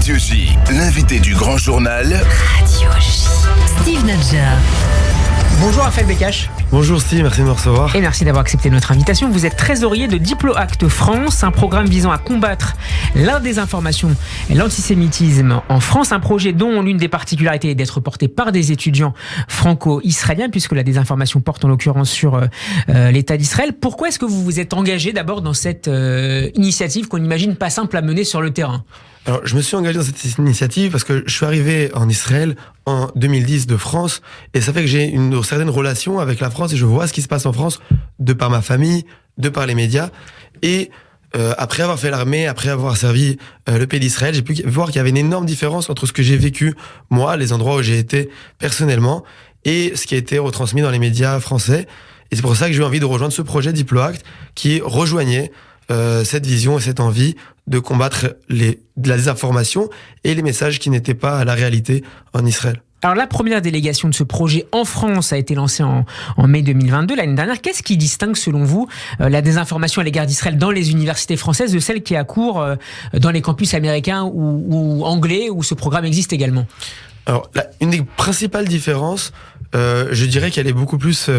Radio J, l'invité du grand journal. Radio J. Steve Nadja. Bonjour Raphaël Bécache. Bonjour Steve, merci de me recevoir. Et merci d'avoir accepté notre invitation. Vous êtes trésorier de DiploAct France, un programme visant à combattre la désinformation et l'antisémitisme en France. Un projet dont l'une des particularités est d'être porté par des étudiants franco-israéliens, puisque la désinformation porte en l'occurrence sur l'État d'Israël. Pourquoi est-ce que vous vous êtes engagé d'abord dans cette initiative qu'on imagine pas simple à mener sur le terrain ? Alors, je me suis engagé dans cette initiative parce que je suis arrivé en Israël en 2010 de France, et ça fait que j'ai une certaine relation avec la France et je vois ce qui se passe en France de par ma famille, de par les médias. Et après avoir fait l'armée, après avoir servi le pays d'Israël, j'ai pu voir qu'il y avait une énorme différence entre ce que j'ai vécu, moi, les endroits où j'ai été personnellement, et ce qui a été retransmis dans les médias français. Et c'est pour ça que j'ai eu envie de rejoindre ce projet DiploAct qui rejoignait cette vision et cette envie de combattre la désinformation et les messages qui n'étaient pas à la réalité en Israël. Alors la première délégation de ce projet en France a été lancée en mai 2022, l'année dernière. Qu'est-ce qui distingue selon vous la désinformation à l'égard d'Israël dans les universités françaises de celle qui a cours dans les campus américains ou anglais où ce programme existe également ? Alors une des principales différences, je dirais qu'elle est beaucoup plus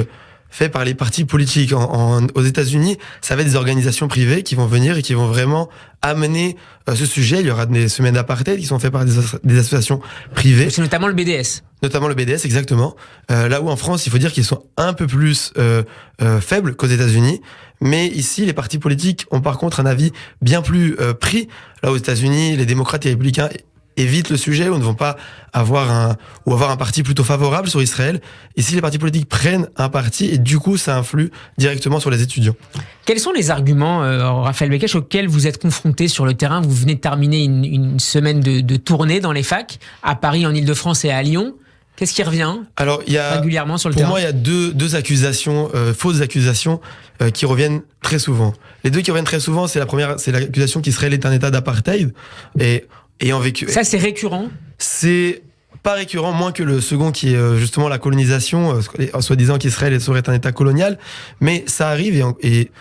fait par les partis politiques. Aux États-Unis, ça va être des organisations privées qui vont venir et qui vont vraiment amener ce sujet. Il y aura des semaines d'apartheid qui sont faites par des associations privées. C'est notamment le BDS. Notamment le BDS, exactement. Là où en France, il faut dire qu'ils sont un peu plus faibles qu'aux États-Unis. Mais ici, les partis politiques ont par contre un avis bien plus pris. Là, aux États-Unis, les démocrates et les républicains évitent le sujet ou ne vont pas avoir un parti plutôt favorable sur Israël. Ici, les partis politiques prennent un parti et du coup, ça influe directement sur les étudiants. Quels sont les arguments, Raphaël Bécache, auxquels vous êtes confronté sur le terrain ? Vous venez de terminer une semaine de tournée dans les facs, à Paris, en Ile-de-France et à Lyon. Qu'est-ce qui revient régulièrement sur le terrain ? Pour moi, il y a deux accusations, fausses accusations, qui reviennent très souvent. Les deux qui reviennent très souvent, c'est la première, c'est l'accusation qu'Israël est un état d'apartheid et ayant vécu. Ça, c'est récurrent ? C'est pas récurrent, moins que le second qui est justement la colonisation, en soi-disant qu'Israël serait un état colonial. Mais ça arrive et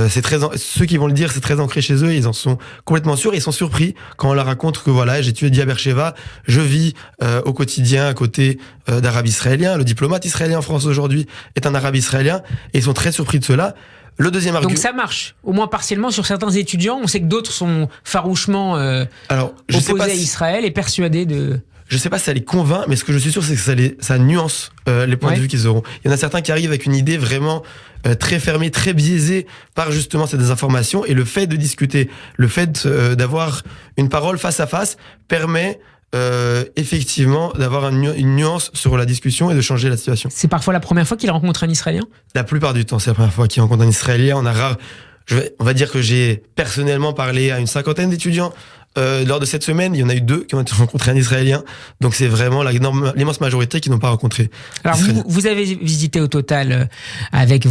c'est ceux qui vont le dire, c'est très ancré chez eux, ils en sont complètement sûrs, ils sont surpris quand on leur raconte que voilà, j'ai étudié à Beersheva, je vis au quotidien à côté d'Arabes israéliens, le diplomate israélien en France aujourd'hui est un Arabe israélien, et ils sont très surpris de cela. Le deuxième argument. Donc ça marche, au moins partiellement sur certains étudiants. On sait que d'autres sont farouchement opposés à Israël et persuadés de... Je sais pas si ça les convainc, mais ce que je suis sûr, c'est que ça nuance les points de vue qu'ils auront. Il y en a certains qui arrivent avec une idée vraiment très fermée, très biaisée par justement cette désinformation, et le fait de discuter, le fait d'avoir une parole face à face permet effectivement d'avoir une nuance sur la discussion et de changer la situation. C'est parfois la première fois qu'il rencontre un Israélien ? La plupart du temps, c'est la première fois qu'il rencontre un Israélien. On va dire que j'ai personnellement parlé à une 50aine d'étudiants lors de cette semaine. Il y en a eu 2 qui ont rencontré un Israélien. Donc c'est vraiment l'immense majorité qui n'ont pas rencontré. Alors vous avez visité au total avec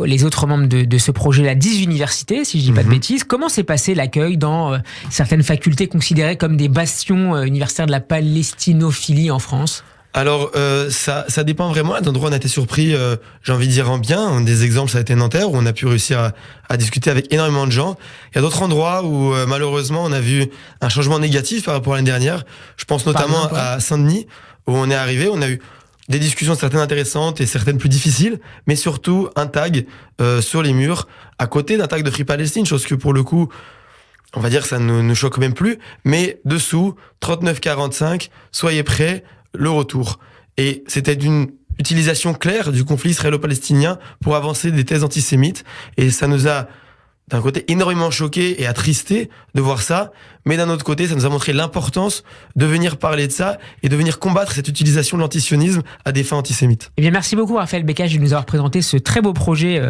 les autres membres de ce projet-là 10 universités, si je dis pas de bêtises. Comment s'est passé l'accueil dans certaines facultés considérées comme des bastions universitaires de la palestinophilie en France ? Alors ça dépend vraiment. À d'endroits on a été surpris, j'ai envie de dire en bien. Des exemples, ça a été Nanterre où on a pu réussir à discuter avec énormément de gens. Il y a d'autres endroits où malheureusement on a vu un changement négatif par rapport à l'année dernière. Je pense notamment à Saint-Denis où on est arrivé, on a eu des discussions certaines intéressantes et certaines plus difficiles, mais surtout un tag sur les murs à côté d'un tag de Free Palestine, chose que pour le coup on va dire que ça ne nous choque même plus, mais dessous 39-45, soyez prêts, le retour. Et c'était d'une utilisation claire du conflit israélo-palestinien pour avancer des thèses antisémites. Et ça nous a, d'un côté, énormément choqué et attristé de voir ça. Mais d'un autre côté, ça nous a montré l'importance de venir parler de ça et de venir combattre cette utilisation de l'antisionisme à des fins antisémites. Eh bien, merci beaucoup, Raphaël Bécache, de nous avoir présenté ce très beau projet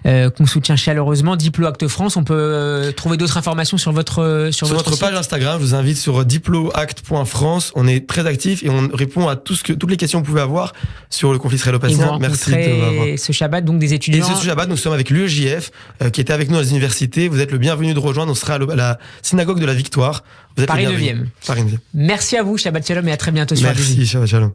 qu'on soutient chaleureusement, DiploAct France. On peut trouver d'autres informations sur votre notre page Instagram. Je vous invite sur diploact.france. On est très actifs et on répond à toutes les questions que vous pouvez avoir sur le conflit israélo-palestinien. Merci de m'avoir. Ce Shabbat, donc des étudiants. Et ce Shabbat, nous sommes avec l'UEJF qui était avec nous à l'université. Vous êtes le bienvenu de rejoindre. On sera à la synagogue de la Victoire. Vous êtes Paris 9e. Paris 9e. Merci à vous, Shabbat Shalom, et à très bientôt sur Radio J. Merci, Shabbat Shalom.